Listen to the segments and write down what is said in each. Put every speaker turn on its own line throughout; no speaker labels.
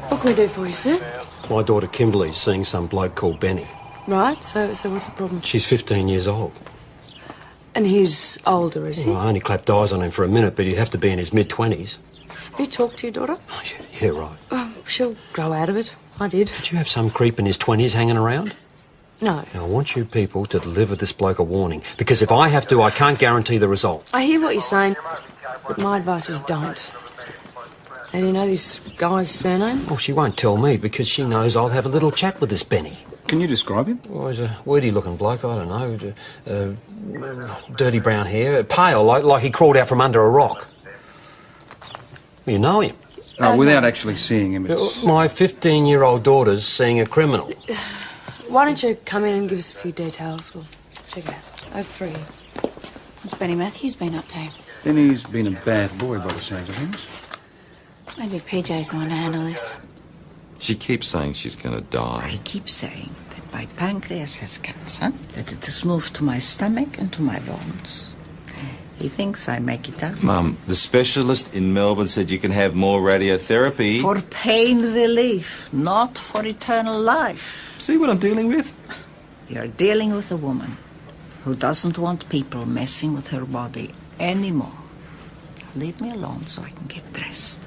What can we do for you, sir?
My daughter Kimberly's seeing some bloke called Benny.
Right, so what's the problem?
She's 15 years old.
And he's older, is he?
Well, I only clapped eyes on him for a minute, but he'd have to be in his mid-20s.
Have you talked to your daughter?
Oh, yeah, right.
She'll grow out of it. I did.
Did you have some creep in his 20s hanging around?
No.
Now, I want you people to deliver this bloke a warning, because if I have to, I can't guarantee the result.
I hear what you're saying, but my advice is don't. Now, do you know this guy's surname?
Well, she won't tell me, because she knows I'll have a little chat with this Benny.
Can you describe him?
Well, he's a weedy-looking bloke, I don't know. Dirty brown hair, pale, like he crawled out from under a rock. You know him?
No, without actually seeing him, it's...
My 15-year-old daughter's seeing a criminal.
Why don't you come in and give us a few details? We'll check it out. Those three.
What's Benny Matthews been up to?
Benny's been a bad boy by the sounds of things.
Maybe PJ's the one to handle this.
She keeps saying she's going to die.
I keep saying that my pancreas has cancer, that it has moved to my stomach and to my bones. He thinks I make it up.
Mum, the specialist in Melbourne said you can have more radiotherapy.
For pain relief, not for eternal life.
See what I'm dealing with?
You're dealing with a woman who doesn't want people messing with her body anymore. Leave me alone so I can get dressed.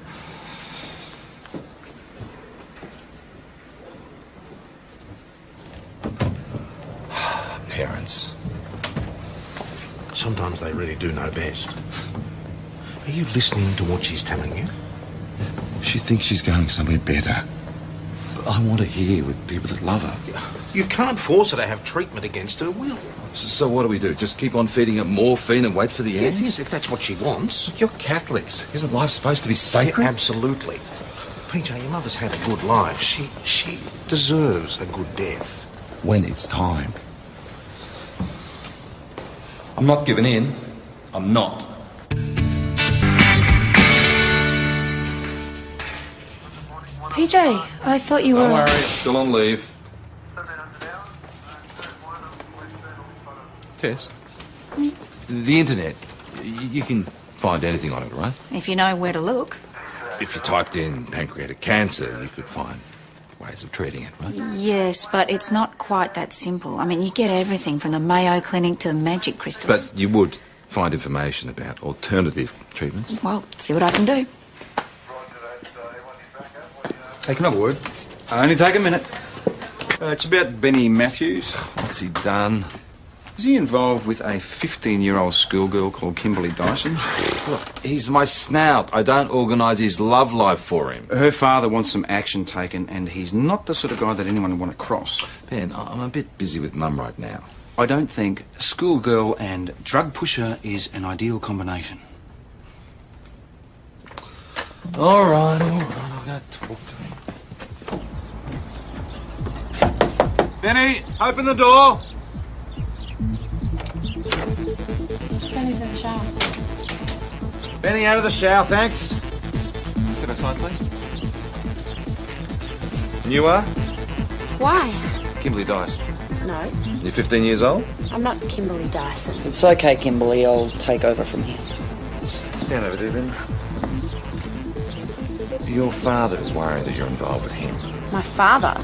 Parents.
Sometimes they really do know best. Are you listening to what she's telling you?
She thinks she's going somewhere better. But I want her here with people that love her.
You can't force her to have treatment against her will.
So what do we do? Just keep on feeding her morphine and wait for the end?
Yes, if that's what she wants.
You're Catholics. Isn't life supposed to be sacred?
Yeah, absolutely. PJ, your mother's had a good life. She deserves a good death.
When it's time. I'm not giving in. I'm not.
PJ, I thought you were...
Don't worry, still on leave. Tess, the internet, you can find anything on it, right?
If you know where to look.
If you typed in pancreatic cancer, you could find ways of treating it, right?
Yes, but it's not quite that simple. I mean, you get everything from the Mayo Clinic to magic crystals.
But you would find information about alternative treatments.
Well, see what I can do.
Take another word. Only take a minute. It's about Benny Matthews.
What's he done?
Is he involved with a 15-year-old schoolgirl called Kimberly Dyson?
Look, he's my snout. I don't organise his love life for him.
Her father wants some action taken, and he's not the sort of guy that anyone would want to cross.
Ben, I'm a bit busy with Mum right now.
I don't think schoolgirl and drug pusher is an ideal combination.
All right, I'll go talk to him.
Benny, open the door.
Benny's in the shower.
Benny, out of the shower, thanks.
Step outside, please.
And you are?
Why?
Kimberly Dyson.
No,
You're 15 years old?
I'm not Kimberly Dyson.
It's okay, Kimberly. I'll take over from here.
Stand over there, Ben. Your father is worried that you're involved with him.
My father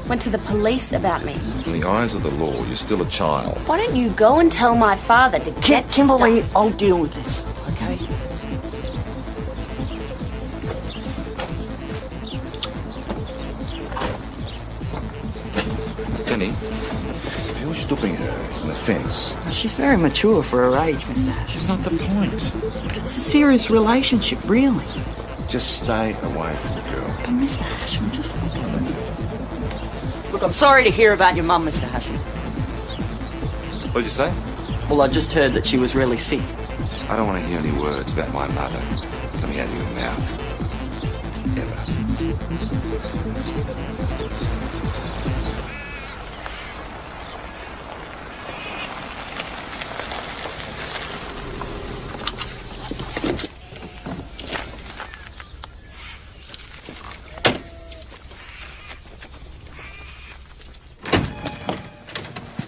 went to the police about me.
In the eyes of the law, you're still a child.
Why don't you go and tell my father to get
Kimberly,
stuff?
I'll deal with this, okay?
Benny, if you're stopping her, it's an offence.
She's very mature for her age, Mr. Hasham.
It's not the point.
But it's a serious relationship, really.
Just stay away from the girl.
But Mr. Hasham, just look at her. Look, I'm sorry to hear about your mum, Mr. Hasham.
What did you say?
Well, I just heard that she was really sick.
I don't want to hear any words about my mother coming out of your mouth. Ever.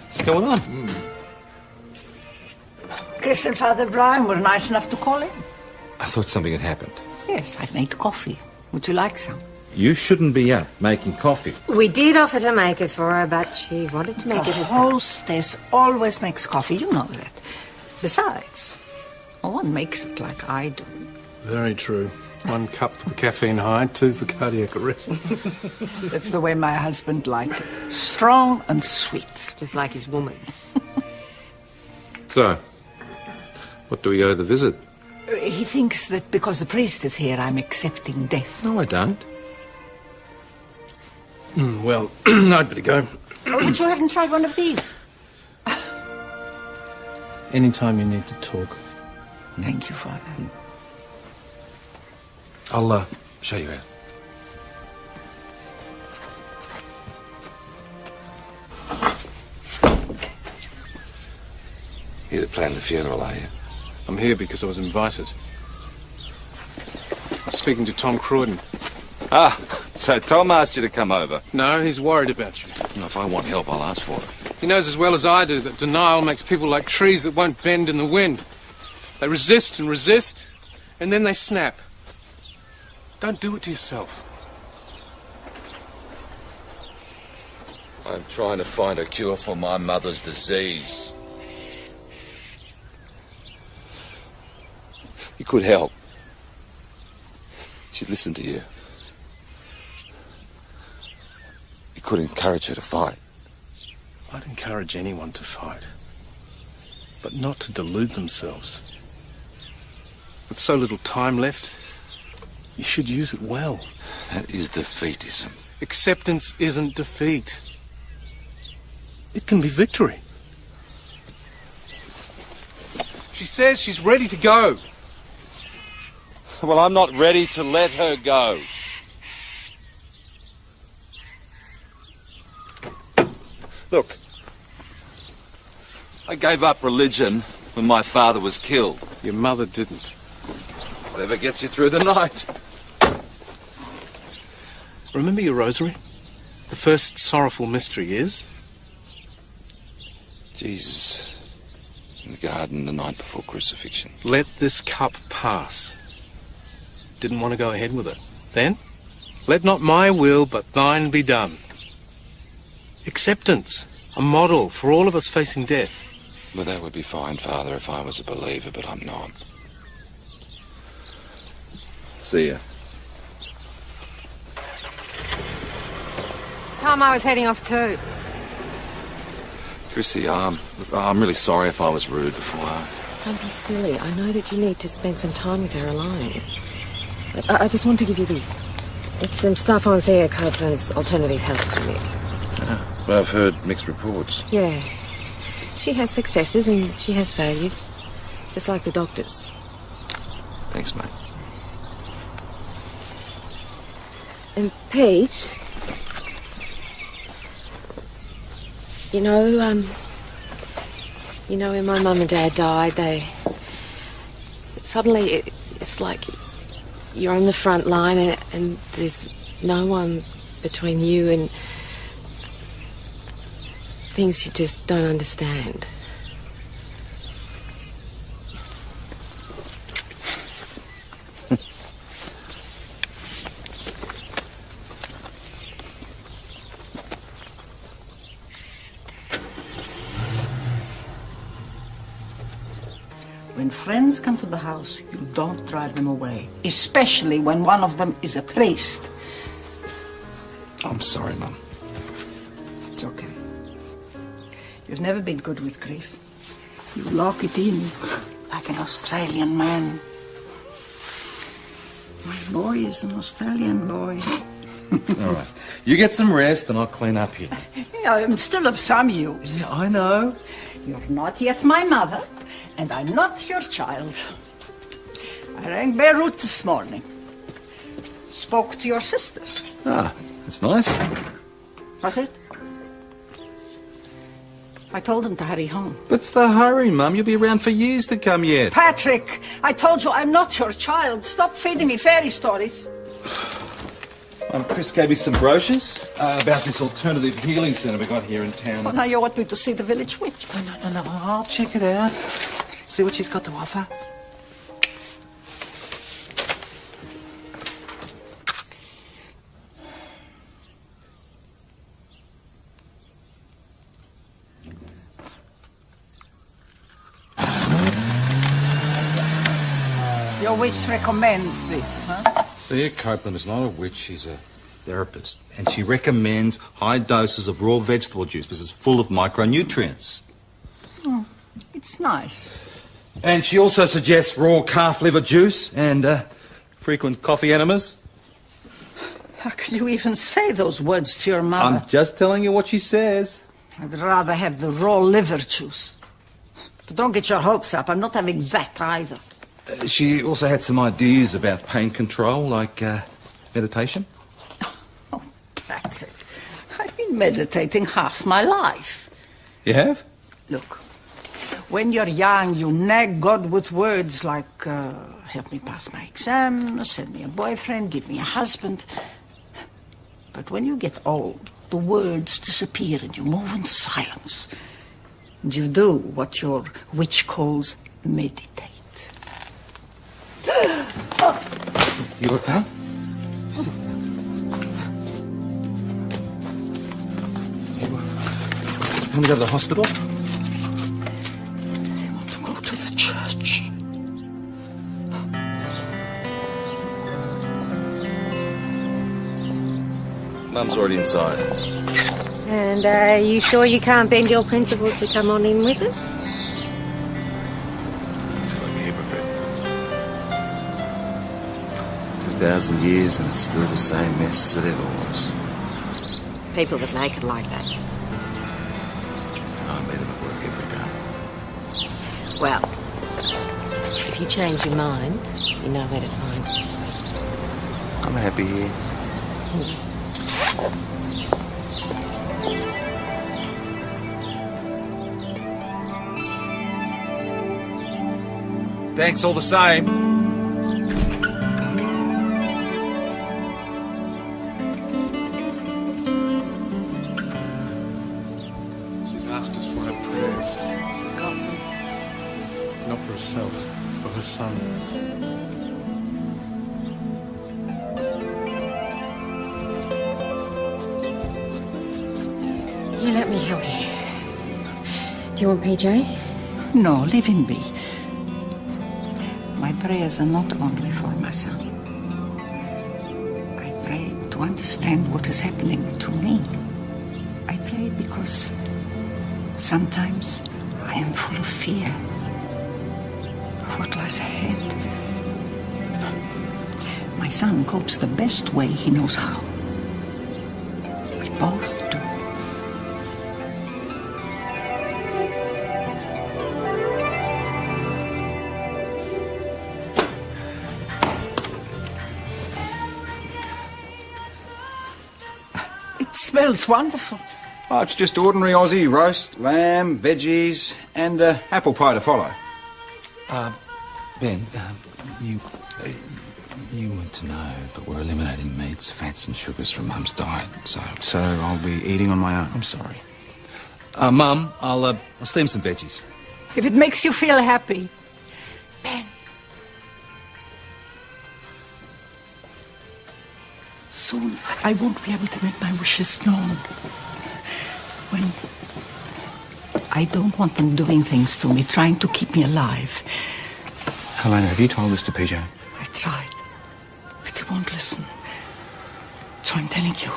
What's going on?
Chris and Father Brian were nice enough to call in.
I thought something had happened.
Yes, I've made coffee. Would you like some?
You shouldn't be up making coffee.
We did offer to make it for her, but she wanted to make it
The
herself.
hostess always makes coffee, you know that. Besides, no one makes it like I do.
Very true. 1 cup for the caffeine high, 2 for cardiac arrest.
That's the way my husband liked it. Strong and sweet.
Just like his woman.
So, what do we owe the visit?
He thinks that because the priest is here, I'm accepting death.
No, I don't.
Well, I'd better go.
Oh, but you haven't tried one of these.
Anytime you need to talk.
Thank you, Father.
I'll show you out. Here to plan the funeral, are you?
I'm here because I was invited. I'm speaking to Tom Croydon.
Ah, so Tom asked you to come over.
No, he's worried about you.
If I want help, I'll ask for it.
He knows as well as I do that denial makes people like trees that won't bend in the wind. They resist and resist, and then they snap. Don't do it to yourself.
I'm trying to find a cure for my mother's disease. You could help. She'd listen to you. You could encourage her to fight.
I'd encourage anyone to fight, but not to delude themselves. With so little time left, you should use it well.
That is defeatism.
Acceptance isn't defeat. It can be victory. She says she's ready to go.
Well, I'm not ready to let her go. Look, I gave up religion when my father was killed.
Your mother didn't.
Whatever gets you through the night.
Remember your rosary? The first sorrowful mystery is?
Jesus in the garden the night before crucifixion.
Let this cup pass. Didn't want to go ahead with it. Then, let not my will but thine be done. Acceptance, a model for all of us facing death.
Well, that would be fine, Father, if I was a believer, but I'm not. See ya.
It's time I was heading off too.
Chrissy, I'm really sorry if I was rude before.
Don't be silly. I know that you need to spend some time with her alone. But I just want to give you this. It's some stuff on Thea Copeland's alternative health clinic.
Well, I've heard mixed reports.
Yeah. She has successes and she has failures. Just like the doctors.
Thanks, mate.
And Pete... You know when my mum and dad died, suddenly it's like you're on the front line and there's no one between you and things you just don't understand.
When friends come to the house, you don't drive them away. Especially when one of them is a priest.
I'm sorry, Mum.
It's okay. You've never been good with grief. You lock it in like an Australian man. My boy is an Australian boy.
All right. You get some rest and I'll clean up here.
Yeah, I'm still of some use.
Yeah, I know.
You're not yet my mother, and I'm not your child. I rang Beirut this morning. Spoke to your sisters.
Ah, that's nice.
Was it? I told them to hurry home.
What's the hurry, Mum? You'll be around for years to come yet.
Patrick, I told you I'm not your child. Stop feeding me fairy stories.
Chris gave me some brochures about this alternative healing centre we got here in town.
Oh, now you want me to see the village witch?
No. I'll check it out. See what she's got to offer.
your witch recommends this, huh?
Thea Copeland is not a witch, she's a therapist. And she recommends high doses of raw vegetable juice because it's full of micronutrients.
Oh, it's nice.
And she also suggests raw calf liver juice and frequent coffee enemas.
How can you even say those words to your mother?
I'm just telling you what she says.
I'd rather have the raw liver juice. But don't get your hopes up. I'm not having that either.
She also had some ideas about pain control, like meditation.
Oh, Patrick, I've been meditating half my life.
You have?
Look, when you're young, you nag God with words like, help me pass my exam, send me a boyfriend, give me a husband. But when you get old, the words disappear and you move into silence. And you do what your witch calls meditate.
You okay? You want to go to the hospital?
I want to go to the church.
Mum's already inside.
And are you sure you can't bend your principles to come on in with us?
I feel like a hypocrite. 2,000 years and it's still the same mess as it ever was.
People that make it like that.
And I meet him at work every day.
Well, if you change your mind, you know where to find us.
I'm happy here. Thanks all the same.
She's asked us for her prayers.
She's got them.
Not for herself, for her son.
You let me help you. Do you want PJ?
No, leave him be. My prayers are not only for my son. I pray to understand what is happening to me. I pray because sometimes I am full of fear of what lies ahead. My son copes the best way he knows how. We both do. It smells wonderful.
Oh, it's just ordinary Aussie roast, lamb, veggies, and apple pie to follow.
Ben, you weren't to know, but we're eliminating meats, fats and sugars from Mum's diet, so...
So I'll be eating on my own.
I'm sorry. Mum, I'll steam some veggies.
If it makes you feel happy. Ben. Soon I won't be able to make my wishes known. When I don't want them doing things to me, trying to keep me alive.
Helena, have you told this to PJ?
I tried, but he won't listen. So I'm telling you.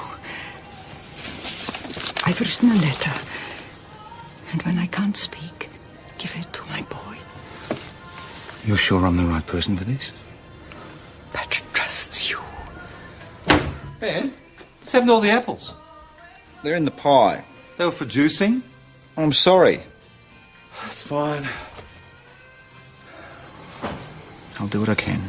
I've written a letter, and when I can't speak, give it to my boy.
You're sure I'm the right person for this?
Patrick trusts you.
Ben, what's happened to all the apples?
They're in the pie.
They were for juicing?
I'm sorry.
That's fine.
I'll do what I can.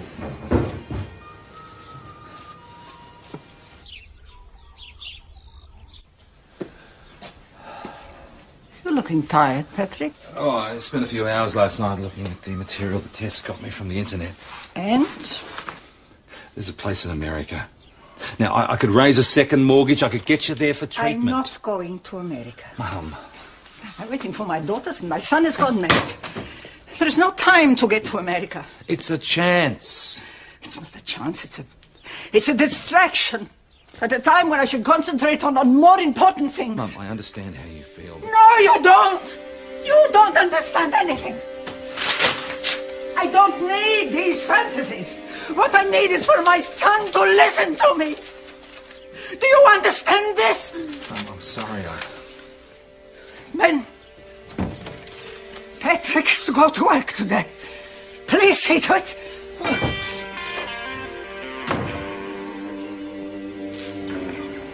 You're looking tired, Patrick.
Oh, I spent a few hours last night looking at the material the test got me from the internet.
And?
There's a place in America. Now, I could raise a second mortgage. I could get you there for treatment.
I'm not going to America.
Mum.
I'm waiting for my daughters, and my son has got married. There is no time to get to America.
It's a chance.
It's not a chance, it's a distraction. At a time when I should concentrate on more important things.
Mum, I understand how you feel.
No, you don't! You don't understand anything. I don't need these fantasies. What I need is for my son to listen to me. Do you understand this?
I'm sorry,
Ben, Patrick is to go to work today. Please see to it.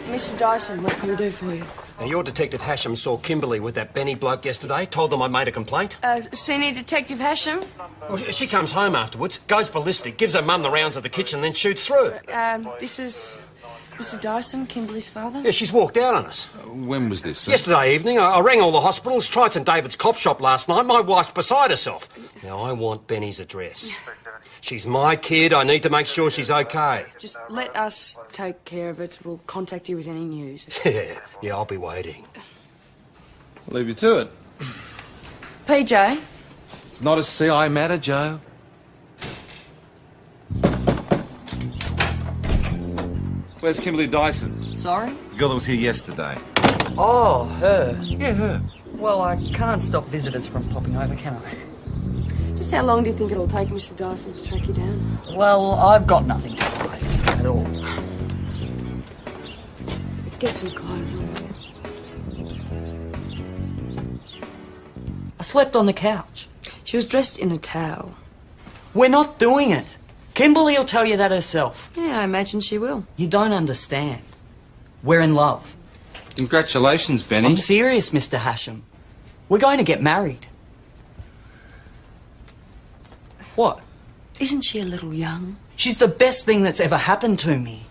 Mr. Dyson, what can we do for you?
Now, your Detective Hasham saw Kimberly with that Benny bloke yesterday, told them I made a complaint.
Senior Detective Hasham?
Well, she comes home afterwards, goes ballistic, gives her mum the rounds of the kitchen, then shoots through.
This is Mr. Dyson, Kimberly's father?
Yeah, she's walked out on us.
When was this, sir?
Yesterday evening, I rang all the hospitals, tried St David's cop shop last night. My wife's beside herself. Now, I want Benny's address. She's my kid. I need to make sure she's okay.
Just let us take care of it. We'll contact you with any news.
Yeah, I'll be waiting.
I'll leave you to it.
PJ?
It's not a CI matter, Joe. Where's Kimberly Dyson?
Sorry?
The girl that was here yesterday.
Oh, her.
Yeah, her.
Well, I can't stop visitors from popping over, can I?
Just how long do you think it'll take Mr. Dyson to track you down?
Well, I've got nothing to hide at all.
Get some clothes on you.
I slept on the couch.
She was dressed in a towel.
We're not doing it. Kimberly will tell you that herself.
Yeah, I imagine she will.
You don't understand. We're in love.
Congratulations, Benny.
I'm serious, Mr. Hasham. We're going to get married. What?
Isn't she a little young?
She's the best thing that's ever happened to me.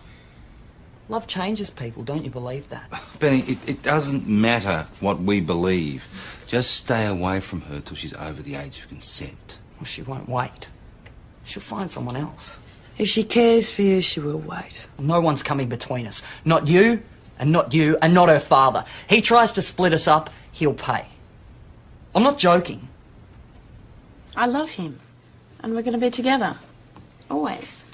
Love changes people, don't you believe that?
Benny, it doesn't matter what we believe. Just stay away from her till she's over the age of consent.
Well, she won't wait. She'll find someone else.
If she cares for you, she will wait.
No one's coming between us. Not you, and not you, and not her father. He tries to split us up, he'll pay. I'm not joking.
I love him. And we're going to be together. Always.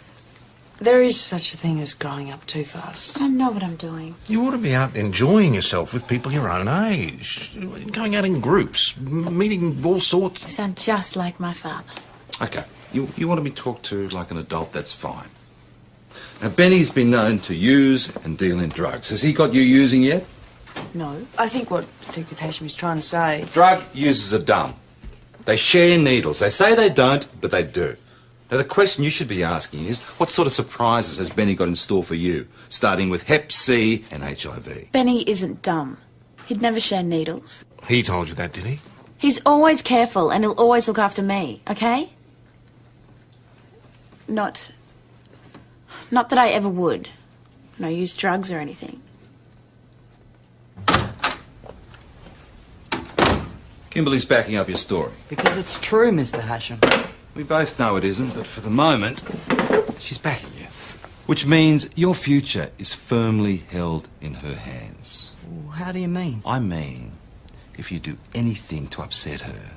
There is such a thing as growing up too fast.
I know what I'm doing.
You ought to be out enjoying yourself with people your own age. Going out in groups, meeting all sorts.
You sound just like my father.
Okay, you want to be talked to like an adult, that's fine. Now, Benny's been known to use and deal in drugs. Has he got you using yet?
No.
I think what Detective Hasham is trying to say...
Drug users are dumb. They share needles. They say they don't, but they do. Now, the question you should be asking is, what sort of surprises has Benny got in store for you, starting with Hep C and HIV?
Benny isn't dumb. He'd never share needles.
He told you that, did he?
He's always careful and he'll always look after me, okay? Not that I ever would. Use drugs or anything.
Kimberly's backing up your story.
Because it's true, Mr. Hasham.
We both know it isn't, but for the moment, she's backing you. Which means your future is firmly held in her hands.
Well, how do you mean?
I mean, if you do anything to upset her,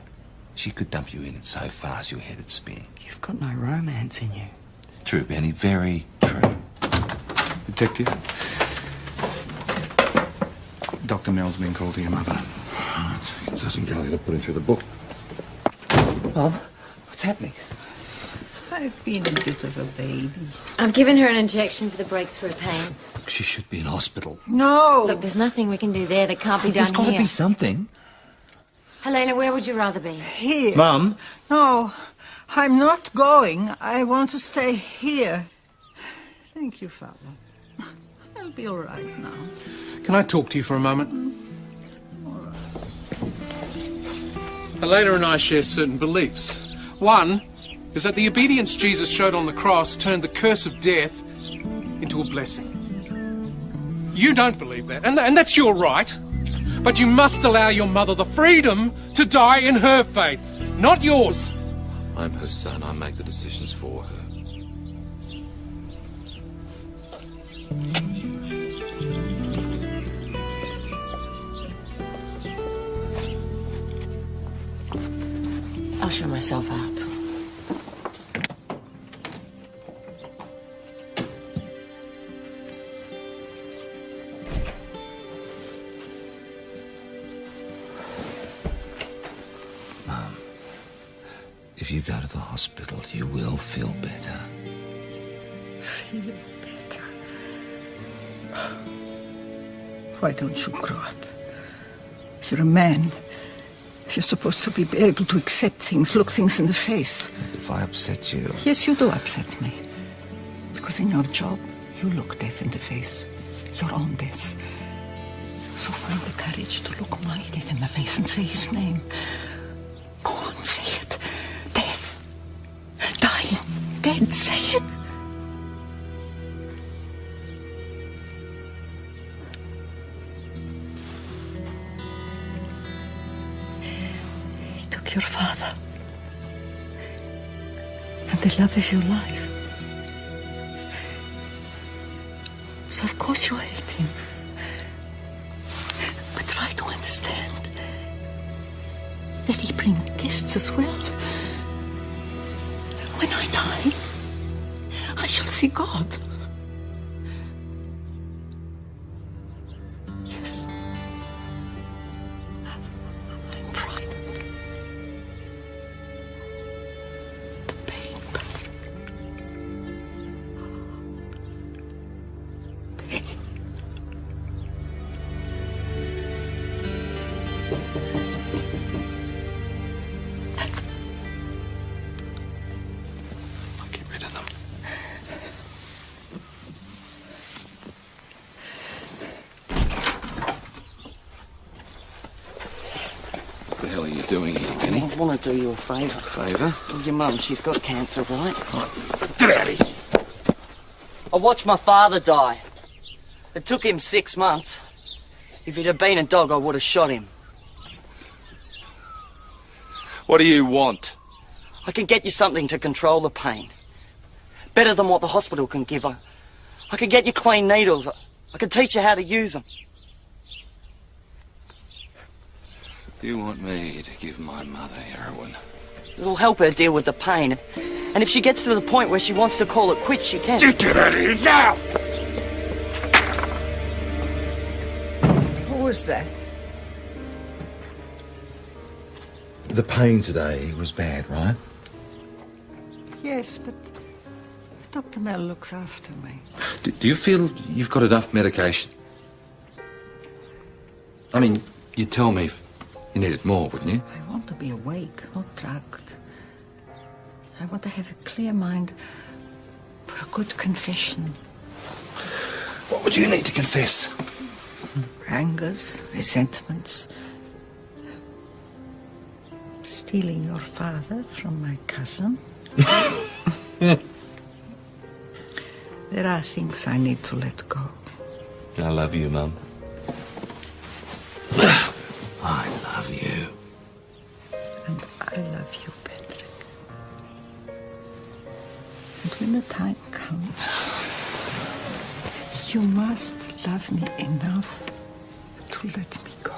she could dump you in it so fast your head would spin.
You've got no romance in you.
True, Benny, very true. Detective?
Dr. Mel's been called to your mother.
It's such a go to put him through the book.
Mum?
What's happening?
I've been a bit of a baby.
I've given her an injection for the breakthrough pain.
She should be in hospital.
No!
Look, there's nothing we can do there that can't be done
There's got to
here.
be something.
Helena, where would you rather be?
Here.
Mum?
No, I'm not going. I want to stay here. Thank you, Father. I'll be all right now.
Can I talk to you for a moment? Helena and I share certain beliefs. One is that the obedience Jesus showed on the cross turned the curse of death into a blessing. You don't believe that, and that's your right. But you must allow your mother the freedom to die in her faith, not yours.
I'm her son. I make the decisions for her.
I'll show myself out.
If if you go to the hospital, you will feel better.
Feel better? Why don't you grow up? You're a man. You're supposed to be able to accept things, look things in the face.
If I upset you...
Yes, you do upset me. Because in your job, you look death in the face. Your own death. So find the courage to look my death in the face and say his name. Go on, say it. Death. Dying. Dead. Say it. He took your father. And the love of your life. So of course you hate him. But try to understand that he brings gifts as well. When I die, I shall see God. Yes. I'm frightened. The pain, Patrick. Pain.
Get rid of them.
What the hell are you doing here, Benny?
I want to do you a favour.
Favour?
Well, your mum, she's got cancer, right?
Get out of here!
I watched my father die. It took him 6 months. If he'd have been a dog, I would have shot him.
What do you want?
I can get you something to control the pain. Better than what the hospital can give her. I can get you clean needles. I can teach you how to use them.
You want me to give my mother heroin?
It'll help her deal with the pain. And if she gets to the point where she wants to call it quits, she can.
You get out of here now!
Who was that?
The pain today was bad, right?
Yes, but Dr. Mel looks after me.
Do you feel you've got enough medication? I mean, you'd tell me if you needed more, wouldn't you?
I want to be awake, not drugged. I want to have a clear mind for a good confession.
What would you need to confess?
Angers, resentments. Stealing your father from my cousin. There are things I need to let go.
I love you, Mum. I love you.
And I love you, Patrick. And when the time comes, you must love me enough to let me go.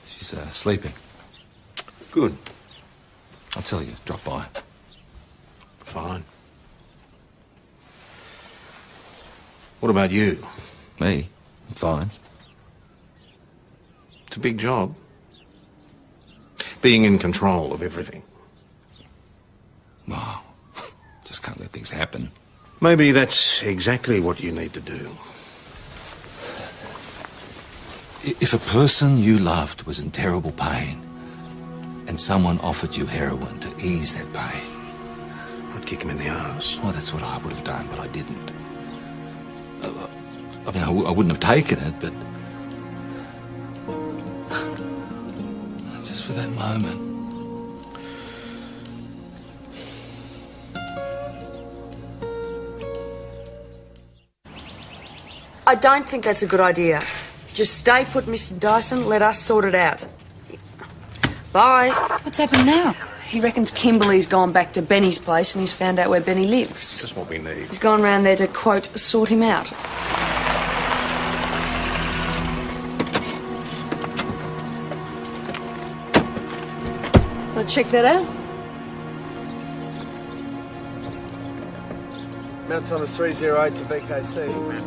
She's sleeping.
Good.
I'll tell you, drop by.
Fine. What about you?
Me? I'm fine.
It's a big job. Being in control of everything.
Wow. Just can't let things happen.
Maybe that's exactly what you need to do.
If a person you loved was in terrible pain and someone offered you heroin to ease that pain...
I'd kick him in the arse.
Well, that's what I would have done, but I didn't. I mean, I wouldn't have taken it, but... just for that moment.
I don't think that's a good idea. Just stay put, Mr. Dyson. Let us sort it out. Bye.
What's happened now?
He reckons Kimberly's gone back to Benny's place and he's found out where Benny lives.
That's what we need.
He's gone round there to, quote, sort him out. Want to check that out?
Mount Thomas 308 to VKC. I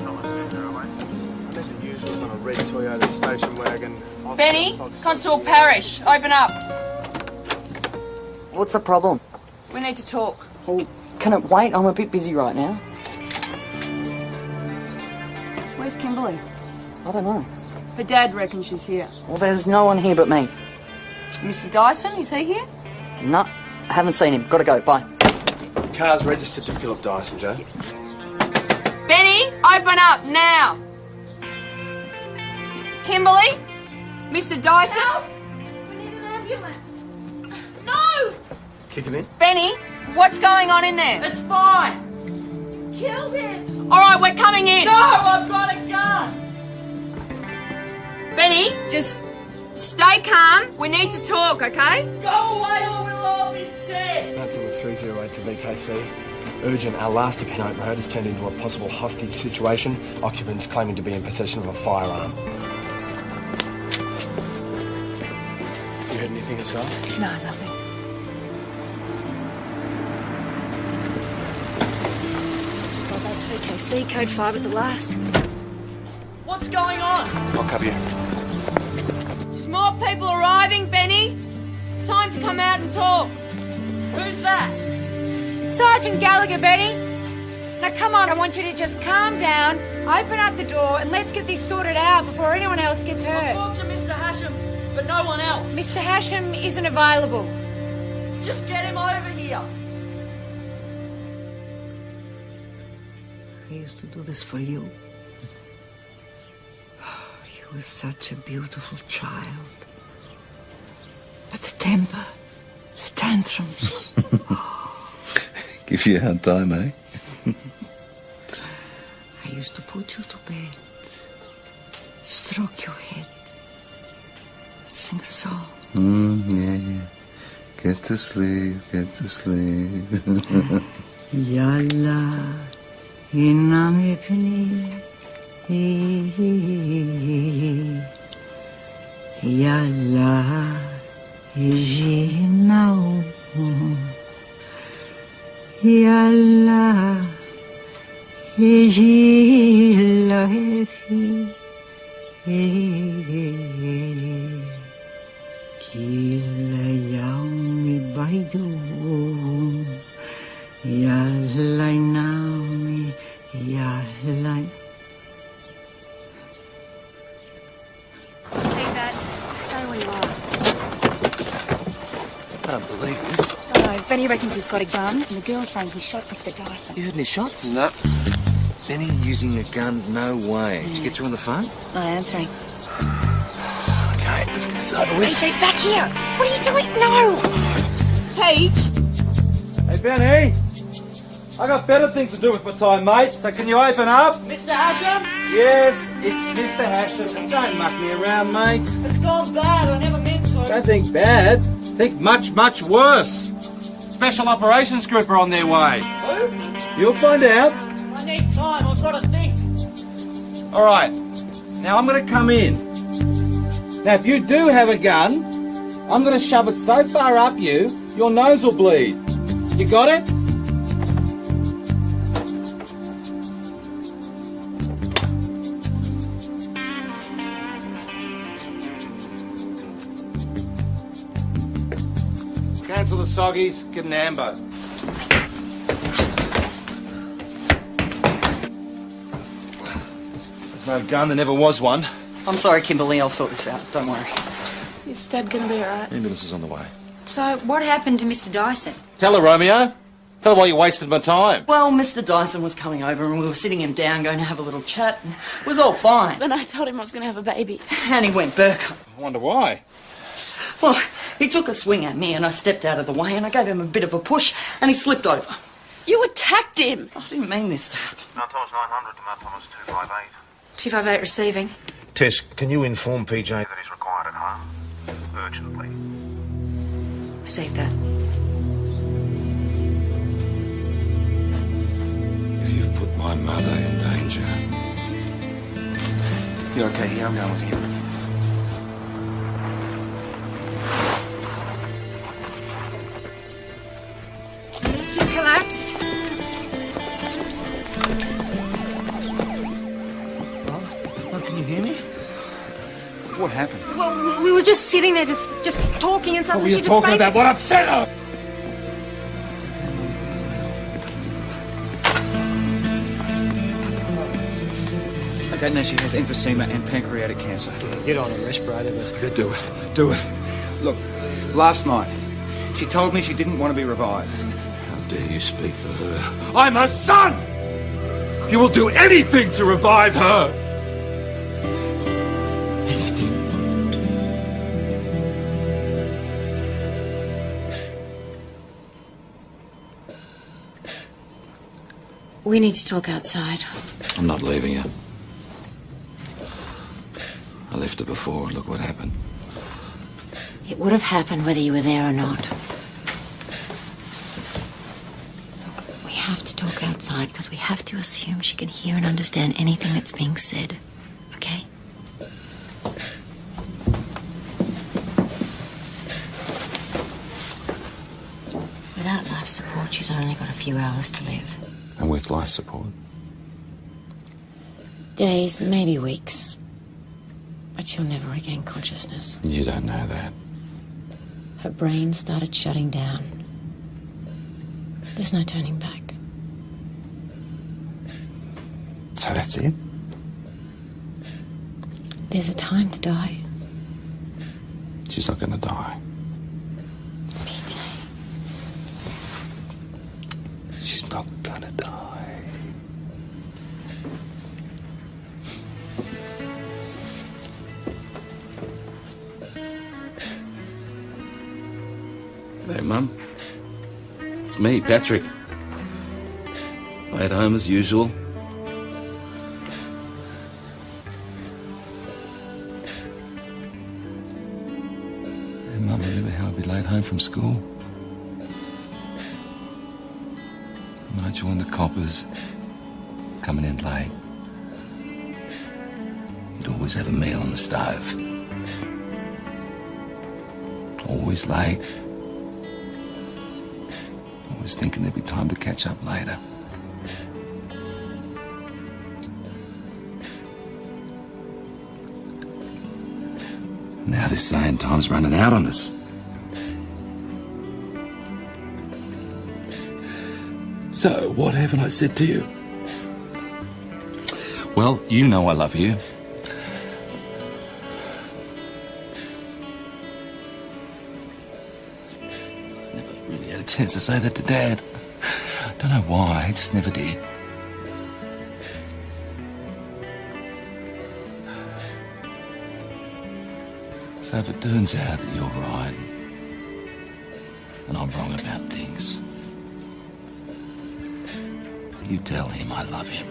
think the usual's on a red Toyota station wagon.
Benny, Constable Parrish, open up.
What's the problem?
We need to talk.
Well, can it wait? I'm a bit busy right now.
Where's Kimberly?
I don't know.
Her dad reckons she's here.
Well, there's no one here but me.
Mr. Dyson, is he here?
No, I haven't seen him. Gotta go. Bye.
Car's registered to Philip Dyson, Joe.
Benny, open up now. Kimberly? Mr. Dyson?
Help! We need an ambulance. No!
Kick it in.
Benny, what's going on in there?
It's fine!
Killed him!
All right, we're coming in.
No, I've got a gun!
Benny, just stay calm. We need to talk, okay?
Go away or we'll all be dead!
Mount Thomas 308 to VKC. Urgent, our last apparent road has turned into a possible hostage situation. Occupants claiming to be in possession of a firearm. You heard anything yourself?
No, nothing.
VKC, code 5 at the last.
What's going on?
I'll cover you.
There's more people arriving, Benny. It's time to come out and talk.
Who's that?
Sergeant Gallagher, Benny. Now come on, I want you to just calm down, open up the door, and let's get this sorted out before anyone else gets
I'll
hurt.
talk to Mr. Hashem, but no one else.
Mr. Hashem isn't available.
Just get him over here.
I used to do this for you. You were such a beautiful child. But the temper, the tantrums.
Give you a hard time, eh?
I used to put you to bed, stroke your head, sing a song.
Yeah. Get to sleep, get to sleep.
Yalla, iname pini. Yalla, ijinau. Yalla, ijilahi. Kila yaumi baidu. Yalla naumi, yalla.
Take that. Stay where you are.
I don't believe this.
No, Benny reckons he's got a gun, and the girl's saying he shot Mr. Dyson.
You heard any shots?
No.
Benny using a gun? No way. Did you get through on the phone?
Not answering.
Okay, let's get this over with.
AJ, back here! What are you doing? No!
Paige?
Hey, Benny. I got better things to do with my time, mate. So can you open up?
Mr. Hashem?
Yes, it's Mr. Hashem. Don't muck me around, mate.
It's gone bad. I never meant to.
Don't think bad. Think much, much worse. Special Operations Group are on their way.
Who?
You'll find out.
I need time. I've got to think.
All right. Now I'm going to come in. Now, if you do have a gun, I'm going to shove it so far up you, your nose will bleed. You got it? Cancel the soggies, get an ambo.
There's no gun, there never was one.
I'm sorry, Kimberly. I'll sort this out. Don't worry.
Is Dad gonna be alright?
Ambulance is on the way.
So, what happened to Mr. Dyson?
Tell her, Romeo. Tell her why you wasted my time.
Well, Mr. Dyson was coming over and we were sitting him down going to have a little chat. And it was all fine.
Then I told him I was gonna have a baby.
And he went Burke.
I wonder why.
Well, he took a swing at me and I stepped out of the way and I gave him a bit of a push and he slipped over.
You attacked him!
I didn't mean this to happen.
Mount Thomas 900 to Mount Thomas 258.
258 receiving.
Tess, can you inform PJ?
That is required at home. Urgently.
Received that.
If you've put my mother in danger.
You're okay here? I'm going with him.
She's collapsed.
hear me? What happened?
Well, we were just sitting there, just talking, and
What were
suddenly
you
she just
talking
fainted.
about? What upset her? Okay, now she has emphysema and pancreatic cancer.
Get on a respirator.
Yeah, do it. Do it. Look, last night, she told me she didn't want to be revived.
How dare you speak for her?
I'm her son! You will do anything to revive her!
Anything?
We need to talk outside.
I'm not leaving her. I left her before, and look what happened.
It would have happened whether you were there or not. Look, we have to talk outside because we have to assume she can hear and understand anything that's being said. Okay? Without life support, she's only got a few hours to live.
And with life support?
Days, maybe weeks. But she'll never regain consciousness.
You don't know that.
Her brain started shutting down. There's no turning back.
So that's it?
There's a time to die.
She's not going to die.
PJ.
She's not going to die.
Hey, Mum. It's me, Patrick. At home as usual. Hey, Mum, remember how I'd be late home from school? When I joined the coppers, coming in late. You'd always have a meal on the stove. Always late. Always thinking there'd be time to catch up later. Now they're saying time's running out on us. So, what haven't I said to you? Well, you know I love you. Chance to say that to Dad. I don't know why, I just never did. So if it turns out that you're right and I'm wrong about things, you tell him I love him.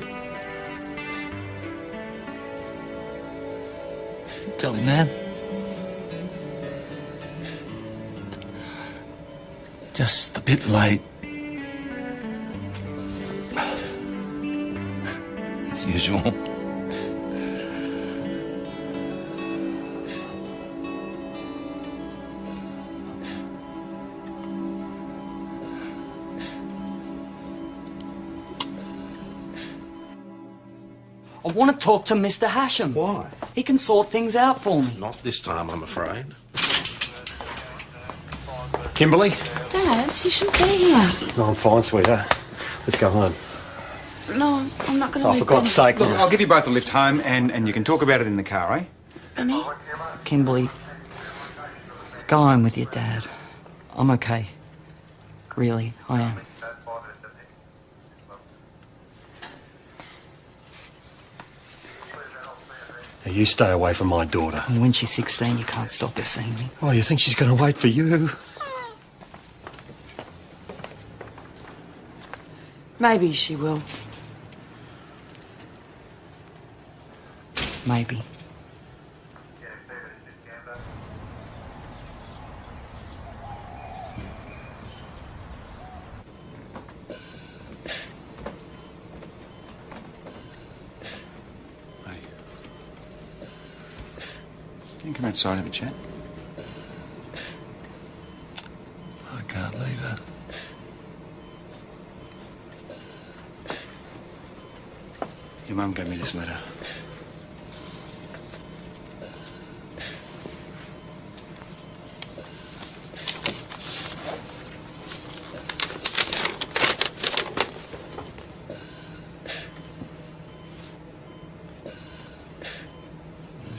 Tell him that. Just a bit late. As usual.
I want to talk to Mr. Hashem.
Why?
He can sort things out for me.
Not this time, I'm afraid.
Kimberly?
Dad, you shouldn't be here.
No, I'm fine, sweetheart. Let's go home.
No, I'm not going to
Oh,
leave
for God's
Benny.
sake.
Look, I'll give you both a lift home and you can talk about it in the car, eh?
Benny?
Kimberly, go home with your dad. I'm okay. Really, I am.
Now, you stay away from my daughter.
And when she's 16, you can't stop her seeing me.
Oh, you think she's going to wait for you?
Maybe she will.
Maybe.
You can come outside and have a chat.
I can't leave her.
Your mum gave me this letter.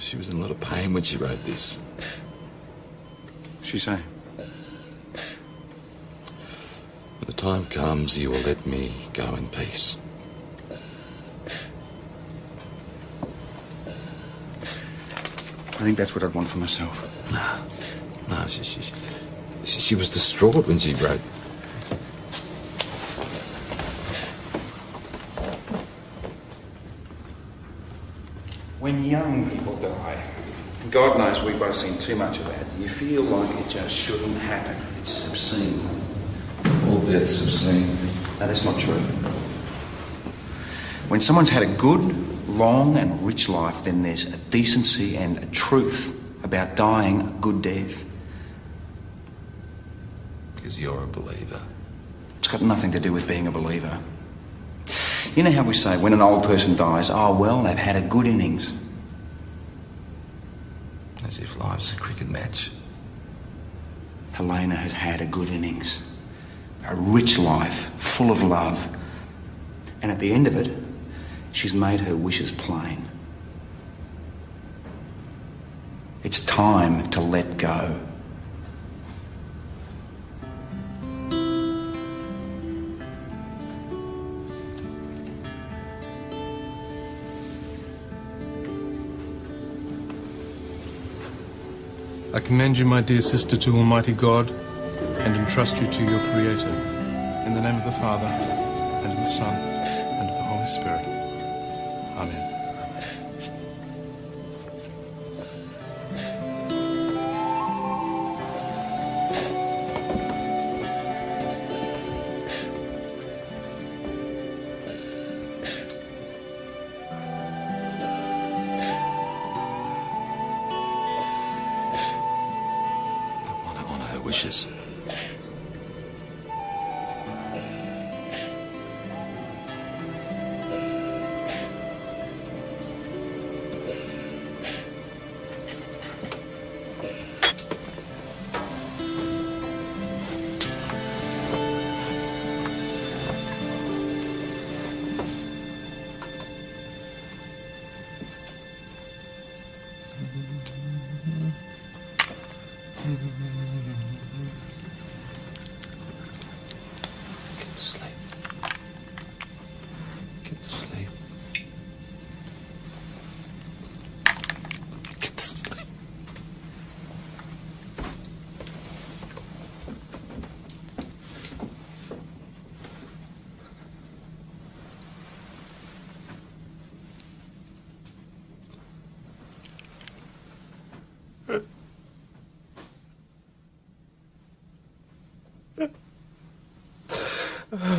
She was in a lot of pain when she wrote this.
What'd she say?
When the time comes, you will let me go in peace.
I think that's what I'd want for myself.
No, she was distraught when she wrote.
When young people die, God knows we've both seen too much of that. You feel like it just shouldn't happen. It's obscene.
All death's obscene.
No, that's not true. When someone's had a good, long and rich life, then there's a decency and a truth about dying a good death.
Because you're a believer.
It's got nothing to do with being a believer. You know how we say when an old person dies, oh, well, they've had a good innings.
As if life's a cricket match.
Helena has had a good innings. A rich life, full of love. And at the end of it, she's made her wishes plain. It's time to let go.
I commend you, my dear sister, to Almighty God, and entrust you to your Creator. In the name of the Father, and of the Son, and of the Holy Spirit. Amen.
Wishes.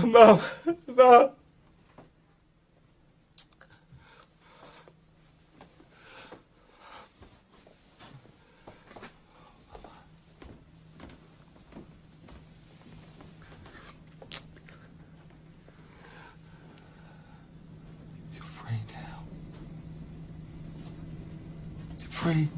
Mum, Mum.
You're free now. You're free.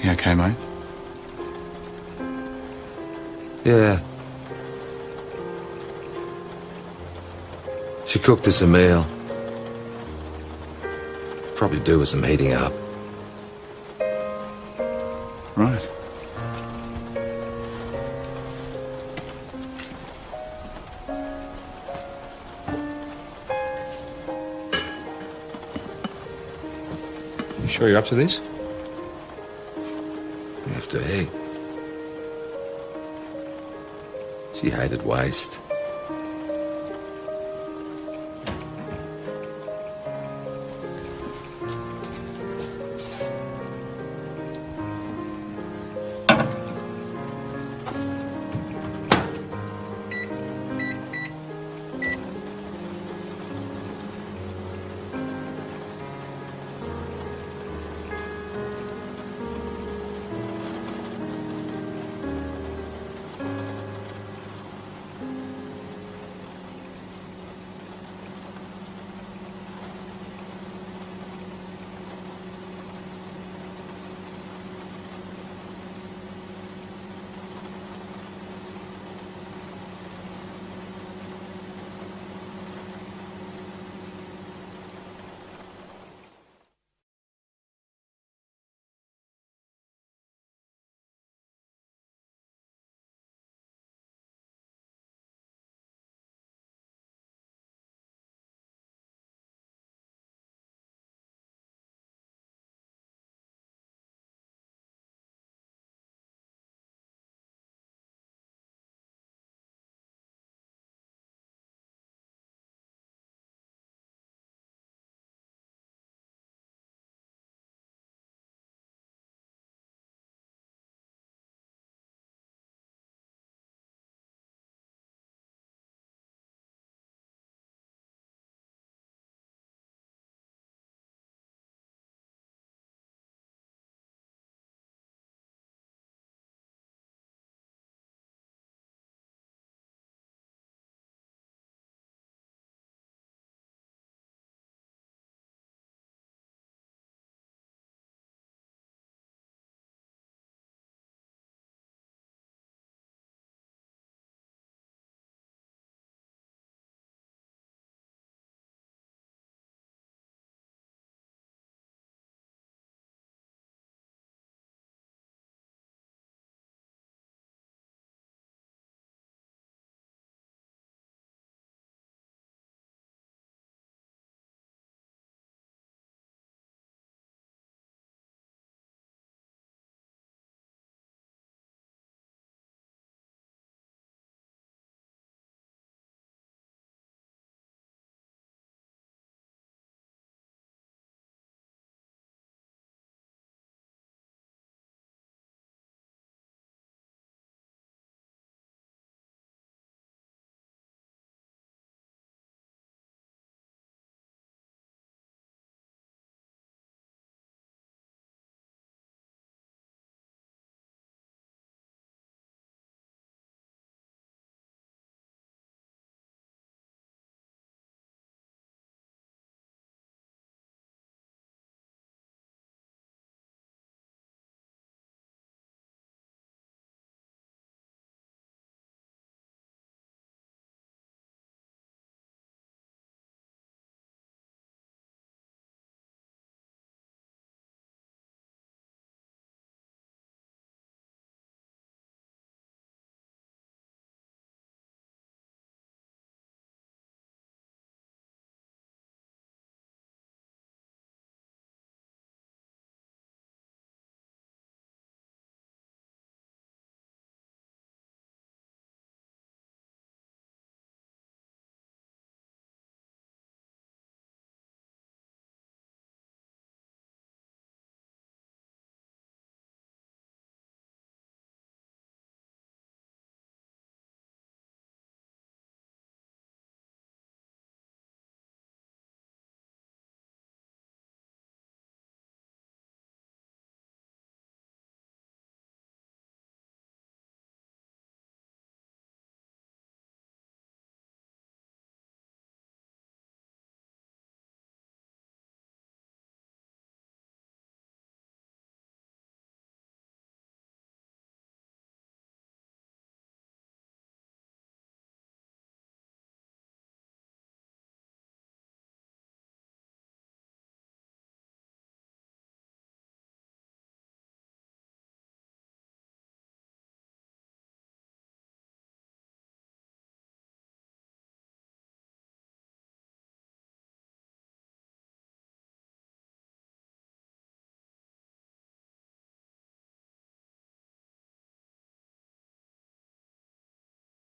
You okay, mate?
Yeah. She cooked us a meal. Probably do with some heating up.
Right.
You sure you're up to this? You have to eat. She hated waste.